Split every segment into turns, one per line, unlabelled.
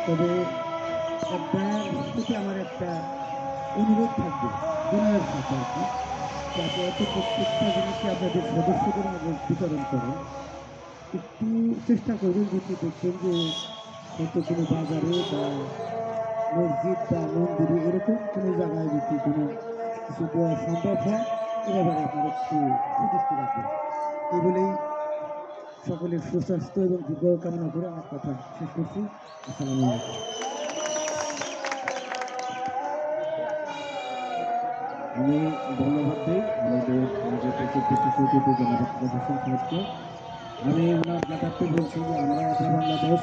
তবে একবার প্রতি আমার একটা অনুরোধ থাকবে বিনয়ের সাথে আর কি, যাতে এত প্রত্যেকটা জিনিসই আপনাদের সদস্যদের মাঝে বিতরণ করেন। একটু চেষ্টা করবেন যদি দেখবেন যে হয়তো কোনো বাজারে বা মসজিদ বা মন্দিরে এরকম কোনো জায়গায় যদি কোনো কিছু দেওয়া সম্ভব হয় এ ব্যাপারে আপনারা একটু সুদৃষ্টি রাখবেন। এই বলেই সকলের সুস্বাস্থ্য এবং দীর্ঘ কামনা করে আমার কথা শেষ করছি। আসসালামু আলাইকুম। আমি ধন্যবাদ দিই আমাদের যে বিশেষ অতিথি জনাব হোসেন সাহেবকে। আমি ওনার জ্ঞাতার্থে বলছি যে আমরা এটা বাংলাদেশ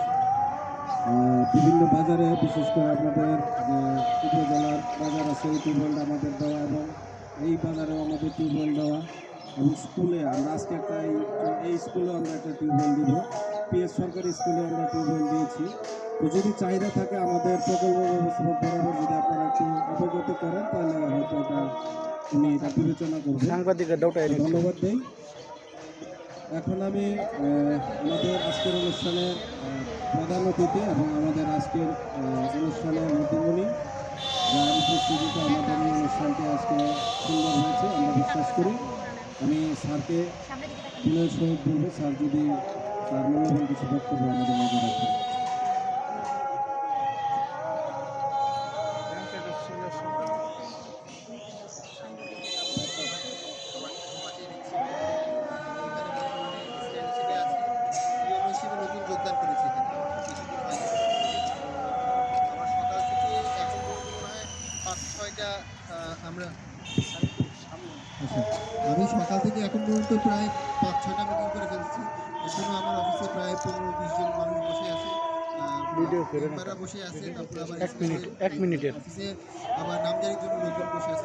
বিভিন্ন বাজারে বিশেষ করে আপনাদের যে উপজেলার বাজার আছে এই টিউবওয়েলটা আমাদের দেওয়া, এবং এই বাজারেও আমাদের টিউবওয়েল দেওয়া, এবং স্কুলে আমরা আজকে একটা এই স্কুলেও আমরা একটা টিউবওয়েল দিব, পিএস সরকারি স্কুলে আমরা টিউবওয়েল দিয়েছি। তো যদি চাহিদা থাকে আমাদের প্রকল্প ব্যবস্থাপক বরাবর যদি আপনারা একটু অবগত করেন তাহলে হয়তো উনি এটা বিবেচনা করবেন। ধন্যবাদ দেই। এখন আমি আমাদের আজকের অনুষ্ঠানে প্রধান অতিথি এবং আমাদের আজকের অনুষ্ঠানের মধ্যমণি যার উপস্থিতিতে আমাদের এই অনুষ্ঠানটি আজকে সুন্দর হয়েছে আমরা বিশ্বাস করি। আমি স্যারকে বিনয়ের সহিত বলবো, স্যার যদি তার মূল্যবান কিছু বক্তব্য আমাদের মাঝে রাখেন।
যোগদান করেছি আমার সকাল থেকে এখন পর্যন্ত মনে হয় 5-6টা আমরা আমি সকাল থেকে এখন পর্যন্ত প্রায় 5-6টা মিটিং করে ফেলছি। এখনো আমার অফিসে প্রায় 15-20 জন মানুষ বসে আছে, মেম্বাররা বসে আছে, তারপরে আবার
এক মিনিটের
অফিসে আবার নামজারির জন্য লোকজন বসে আছে।